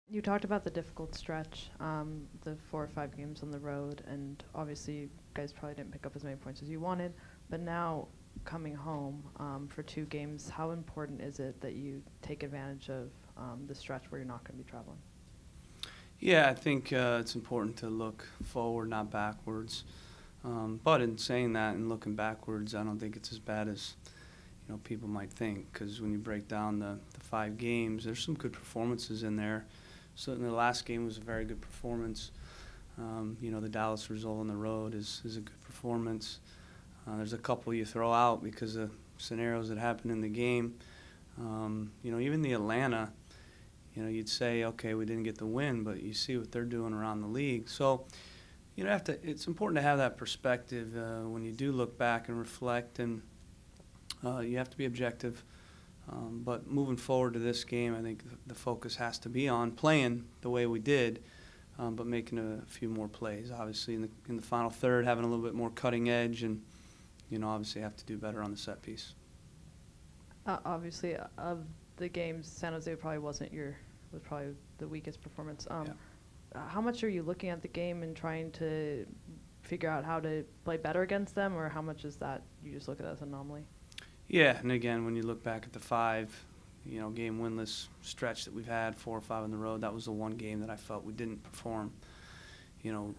You talked about the difficult stretch, the 4 or 5 games on the road, and obviously you guys probably didn't pick up as many points as you wanted. But now coming home for 2 games, how important is it that you take advantage of the stretch where you're not going to be traveling? Yeah, I think it's important to look forward, not backwards. But in saying that and looking backwards, I don't think it's as bad as people might think. Because when you break down the 5 games, there's some good performances in there. Certainly, the last game was a very good performance. The Dallas result on the road is a good performance. There's a couple you throw out because of scenarios that happen in the game. Even the Atlanta. You'd say, okay, we didn't get the win, but you see what they're doing around the league. So, it's important to have that perspective when you do look back and reflect, and you have to be objective. But moving forward to this game, I think the focus has to be on playing the way we did, but making a few more plays. Obviously, in the final third, having a little bit more cutting edge, and obviously have to do better on the set piece. Obviously, of the games, San Jose was probably the weakest performance. Yeah. How much are you looking at the game and trying to figure out how to play better against them, or how much is that you just look at it as an anomaly? Yeah, and again, when you look back at the 5-game winless stretch that we've had, 4 or 5 on the road, that was the one game that I felt we didn't perform,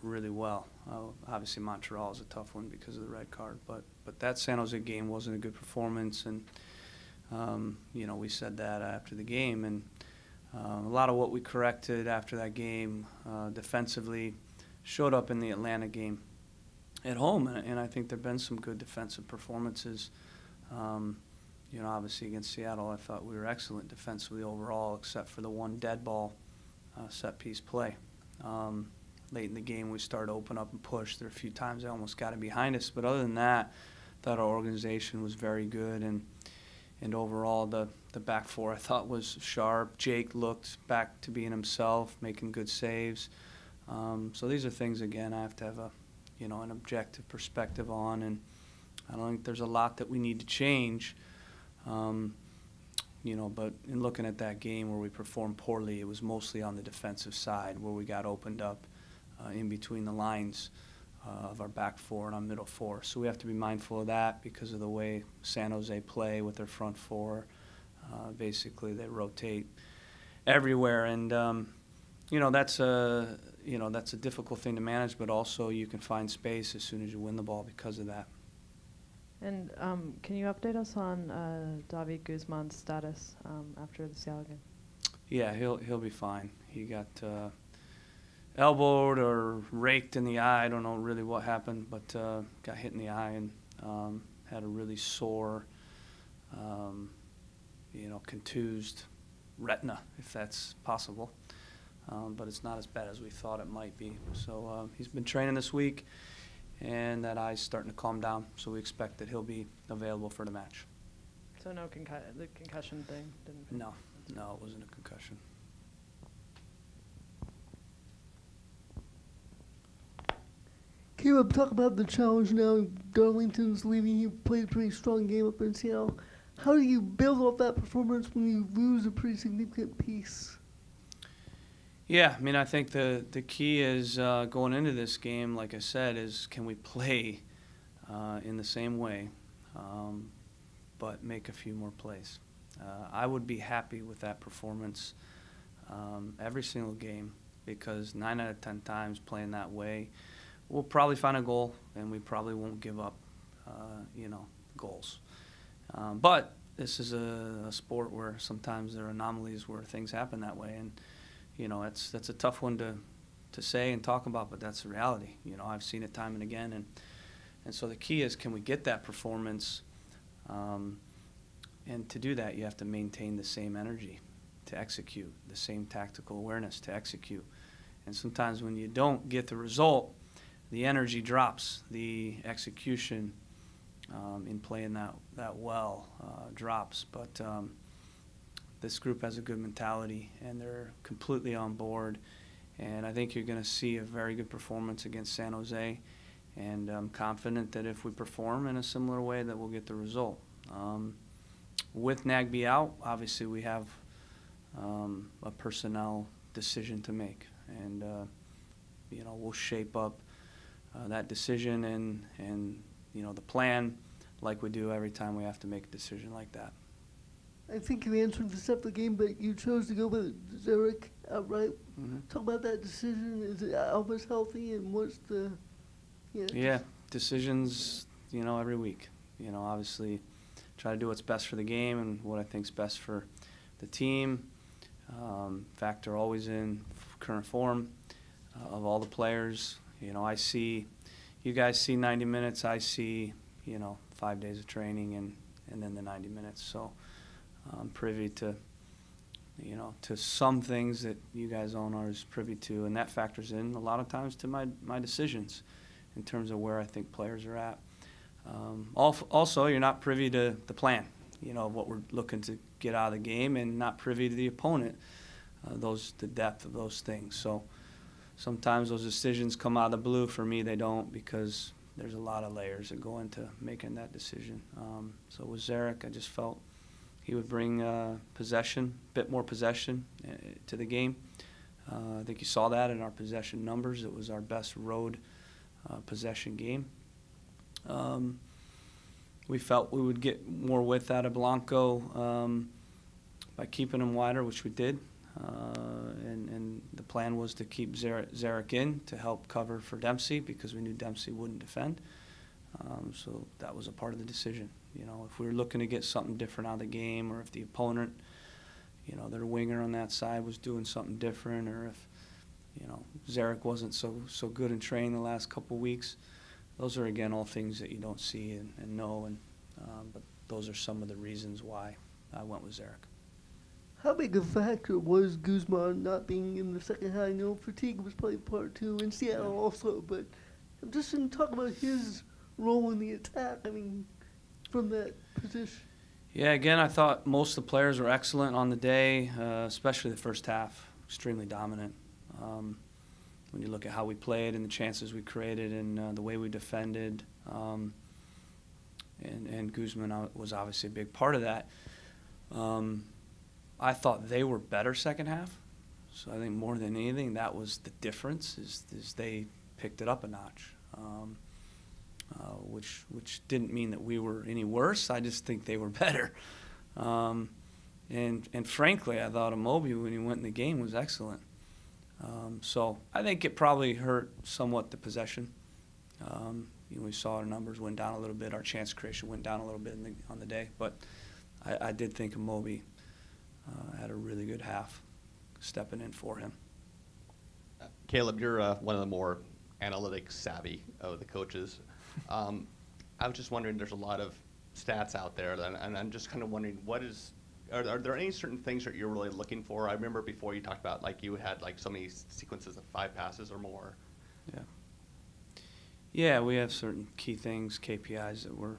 really well. Obviously, Montreal is a tough one because of the red card, but that San Jose game wasn't a good performance, and we said that after the game, and a lot of what we corrected after that game defensively showed up in the Atlanta game at home, and I think there have been some good defensive performances. Obviously against Seattle, I thought we were excellent defensively overall, except for the one dead ball set-piece play. Late in the game, we started to open up and push. There were a few times they almost got it behind us, but other than that, I thought our organization was very good, and overall the back four I thought was sharp. Jake looked back to being himself, making good saves. So these are things, again, I have to have an objective perspective on, and I don't think there's a lot that we need to change. But in looking at that game where we performed poorly, it was mostly on the defensive side where we got opened up in between the lines of our back four and our middle four. So we have to be mindful of that because of the way San Jose play with their front four. Basically, they rotate everywhere, and that's a difficult thing to manage. But also, you can find space as soon as you win the ball because of that. And can you update us on David Guzman's status after the Seattle game? Yeah, he'll be fine. He got elbowed or raked in the eye. I don't know really what happened, but got hit in the eye and had a really sore, contused retina, if that's possible. But it's not as bad as we thought it might be. So he's been training this week, and that eye's starting to calm down, so we expect that he'll be available for the match. So no the concussion thing didn't? No, it wasn't a concussion. Caleb, talk about the challenge now. Darlington's leaving. You played a pretty strong game up in Seattle. How do you build off that performance when you lose a pretty significant piece? Yeah, I think the key is going into this game, like I said, is can we play in the same way, but make a few more plays. I would be happy with that performance every single game, because 9 out of 10 times playing that way, we'll probably find a goal, and we probably won't give up, goals. But this is a sport where sometimes there are anomalies where things happen that way, and that's a tough one to say and talk about, but that's the reality. I've seen it time and again, and so the key is, can we get that performance? And to do that, you have to maintain the same energy to execute, the same tactical awareness to execute. And sometimes when you don't get the result, the energy drops, the execution in playing that well drops. But this group has a good mentality, and they're completely on board. And I think you're going to see a very good performance against San Jose. And I'm confident that if we perform in a similar way, that we'll get the result. With Nagbe out, obviously we have a personnel decision to make, and you know, we'll shape up that decision and you know, the plan like we do every time we have to make a decision like that. I think you answered this after the game, but you chose to go with Zarek outright. Mm-hmm. Talk about that decision. Is it Alva's healthy, and what's the Yeah, decisions, you know, every week. You know, obviously try to do what's best for the game and what I think's best for the team. Factor always in current form of all the players. You know, you guys see 90 minutes, I see, you know, 5 days of training and then the 90 minutes. So I'm privy to, you know, to some things that you guys aren't privy to, and that factors in a lot of times to my decisions in terms of where I think players are at. Also, you're not privy to the plan, you know, what we're looking to get out of the game, and not privy to the opponent, the depth of those things. So sometimes those decisions come out of the blue. For me, they don't, because there's a lot of layers that go into making that decision. So with Zarek, I just felt he would bring possession, a bit more possession to the game. I think you saw that in our possession numbers. It was our best road possession game. We felt we would get more width out of Blanco by keeping him wider, which we did. And the plan was to keep Zarek in to help cover for Dempsey, because we knew Dempsey wouldn't defend. So that was a part of the decision. You know, if we were looking to get something different out of the game, or if the opponent, you know, their winger on that side was doing something different, or if, you know, Zarek wasn't so good in training the last couple of weeks. Those are, again, all things that you don't see and know, but those are some of the reasons why I went with Zarek. How big a factor was Guzman not being in the second half? I know fatigue was probably part too, in Seattle also, but I'm just going to talk about his role in the attack, I mean, from that position. Yeah, again, I thought most of the players were excellent on the day, especially the first half, extremely dominant. When you look at how we played and the chances we created and the way we defended, and Guzman was obviously a big part of that. I thought they were better second half, so I think more than anything that was the difference, is they picked it up a notch, which didn't mean that we were any worse. I just think they were better. And frankly, I thought Amobi, when he went in the game, was excellent. So I think it probably hurt somewhat the possession. You know, we saw our numbers went down a little bit. Our chance creation went down a little bit on the day. But I did think Amobi had a really good half stepping in for him. Caleb, you're one of the more analytics savvy of the coaches. I was just wondering, there's a lot of stats out there, and I'm just kind of wondering, are there any certain things that you're really looking for? I remember before you talked about, like, you had like so many sequences of 5 passes or more. Yeah. Yeah, we have certain key things, KPIs, that we're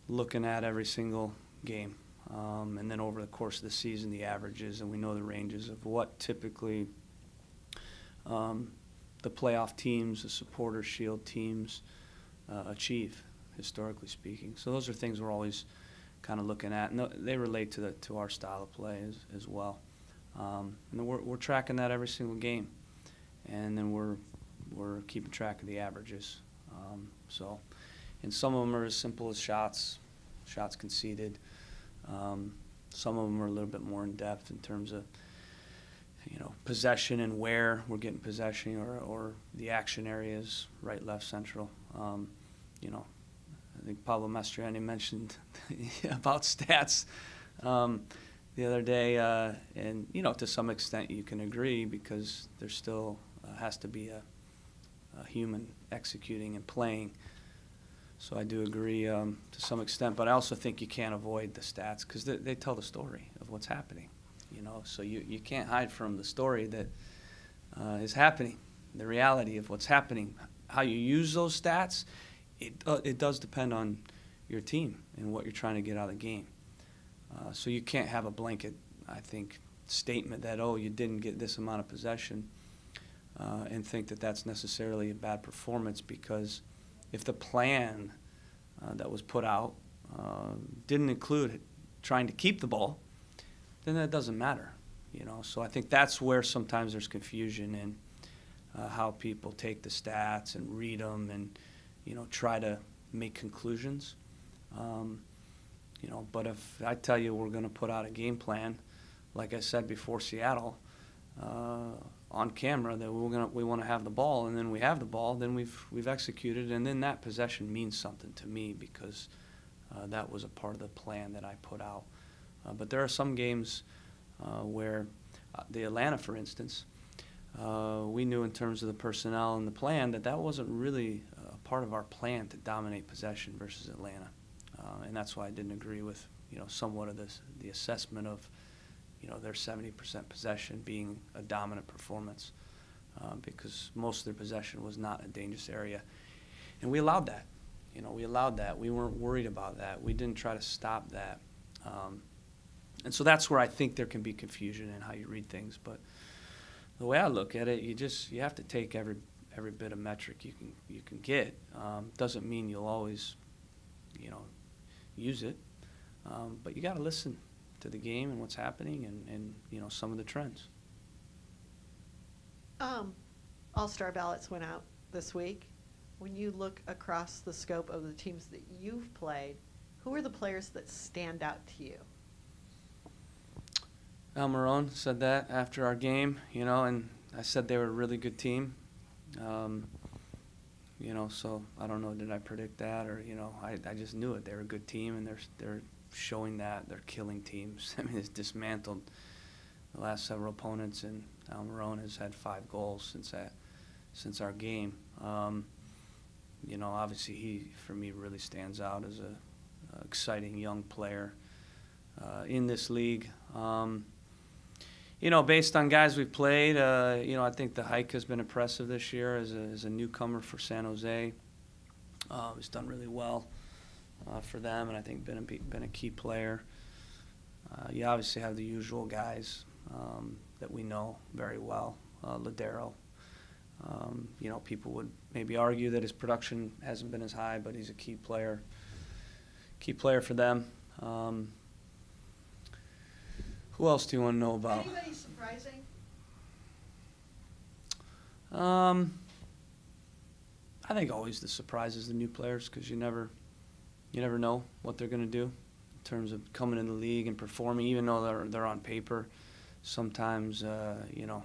looking at every single game. And then over the course of the season, the averages, and we know the ranges of what typically the playoff teams, the Supporters Shield teams achieve, historically speaking. So those are things we're always kind of looking at, and they relate to our style of play as well. And we're tracking that every single game, and then we're keeping track of the averages. So, and some of them are as simple as shots conceded. Some of them are a little bit more in depth in terms of, you know, possession and where we're getting possession, or the action areas, right, left, central. You know, I think Pablo Mastriani mentioned about stats the other day, and, you know, to some extent you can agree, because there still has to be a human executing and playing. So I do agree to some extent, but I also think you can't avoid the stats, because they tell the story of what's happening. You know, so you can't hide from the story that is happening, the reality of what's happening. How you use those stats, it does depend on your team and what you're trying to get out of the game. So you can't have a blanket, I think, statement that, oh, you didn't get this amount of possession, and think that that's necessarily a bad performance, because if the plan that was put out didn't include trying to keep the ball, then that doesn't matter. You know, so I think that's where sometimes there's confusion in how people take the stats and read them and, you know, try to make conclusions. You know, but if I tell you we're going to put out a game plan, like I said before Seattle, on camera that we want to have the ball, and then we have the ball, then we've executed, and then that possession means something to me because that was a part of the plan that I put out. But there are some games where the Atlanta, for instance, we knew in terms of the personnel and the plan that wasn't really a part of our plan to dominate possession versus Atlanta. And that's why I didn't agree with, you know, somewhat of the assessment of, you know, their 70% possession being a dominant performance, because most of their possession was not a dangerous area. And we allowed that. You know, we allowed that. We weren't worried about that. We didn't try to stop that. And so that's where I think there can be confusion in how you read things. But the way I look at it, you have to take every bit of metric you can get. Doesn't mean you'll always, you know, use it. But you got to listen to the game and what's happening and you know, some of the trends. All-star ballots went out this week. When you look across the scope of the teams that you've played, who are the players that stand out to you? Al Marone said that after our game, you know, and I said they were a really good team. You know, so I don't know, did I predict that, or, you know, I just knew it. They're a good team, and they're showing that. They're killing teams. I mean, it's dismantled the last several opponents, and Al Marone has had 5 goals since our game. You know, obviously he, for me, really stands out as a exciting young player in this league. You know, based on guys we've played, you know, I think the hike has been impressive this year as a newcomer for San Jose. He's done really well for them, and I think been a key player. You obviously have the usual guys that we know very well. Ladero. You know, people would maybe argue that his production hasn't been as high, but he's a key player for them. Who else do you want to know about? Anybody surprising? I think always the surprise is the new players, because you never know what they're going to do in terms of coming in the league and performing, even though they're on paper. Sometimes you know,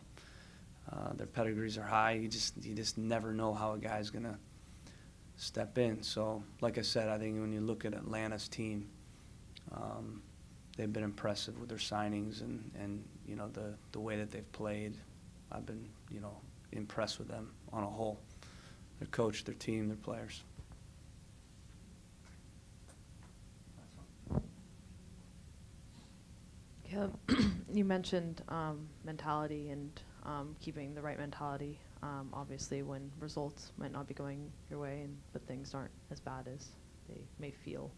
their pedigrees are high. You just never know how a guy's going to step in. So, like I said, I think when you look at Atlanta's team, they've been impressive with their signings and you know, the way that they've played. I've been, you know, impressed with them on a whole. Their coach, their team, their players. Yeah, you mentioned mentality and keeping the right mentality. Obviously, when results might not be going your way, but things aren't as bad as they may feel.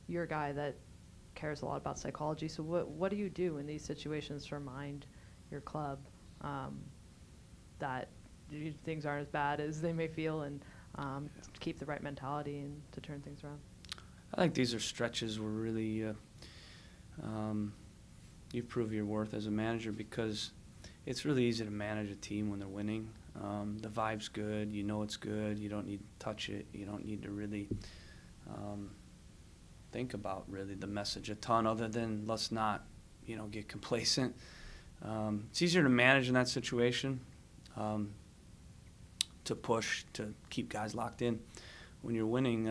You're a guy that cares a lot about psychology. So what do you do in these situations to remind your club that things aren't as bad as they may feel, and to keep the right mentality and to turn things around? I think these are stretches where really you prove your worth as a manager, because it's really easy to manage a team when they're winning. The vibe's good. You know it's good. You don't need to touch it. You don't need to really think about really the message a ton, other than let's not, you know, get complacent. It's easier to manage in that situation, to push, to keep guys locked in. When you're winning,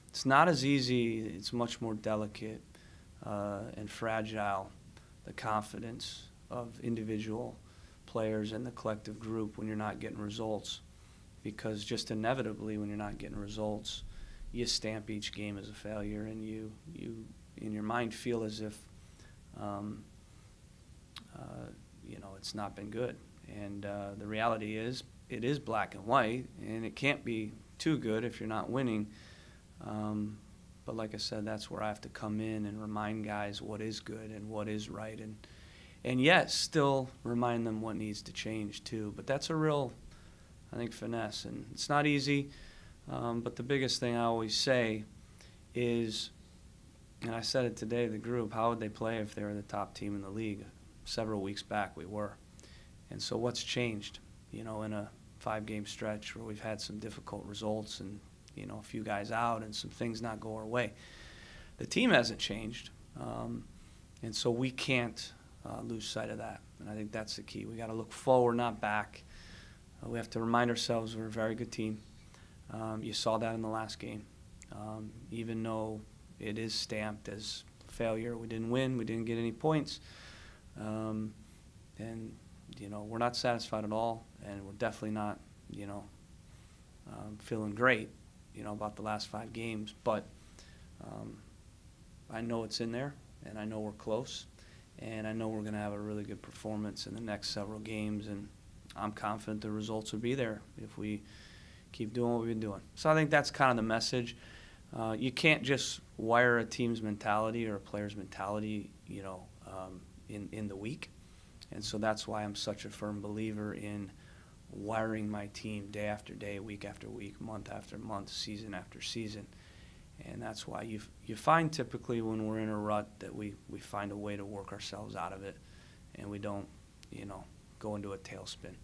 it's not as easy. It's much more delicate and fragile, the confidence of individual players and the collective group when you're not getting results, because just inevitably when you're not getting results, you stamp each game as a failure, and you in your mind feel as if you know, it's not been good. And the reality is, it is black and white, and it can't be too good if you're not winning. But like I said, that's where I have to come in and remind guys what is good and what is right, and yet still remind them what needs to change too. But that's a real, I think, finesse, and it's not easy. But the biggest thing I always say is, and I said it today to the group, how would they play if they were the top team in the league? several weeks back we were. And so what's changed, you know, in a 5-game stretch where we've had some difficult results and, you know, a few guys out and some things not go our way? The team hasn't changed, and so we can't lose sight of that. And I think that's the key. We got to look forward, not back. We have to remind ourselves we're a very good team. You saw that in the last game. Even though it is stamped as failure, we didn't win, we didn't get any points, and you know, we're not satisfied at all, and we're definitely not, you know, feeling great, you know, about the last 5 games. But I know it's in there, and I know we're close, and I know we're going to have a really good performance in the next several games, and I'm confident the results will be there if we keep doing what we've been doing. So I think that's kind of the message. You can't just wire a team's mentality or a player's mentality, you know, in the week. And so that's why I'm such a firm believer in wiring my team day after day, week after week, month after month, season after season. And that's why you find typically when we're in a rut that we find a way to work ourselves out of it, and we don't, you know, go into a tailspin.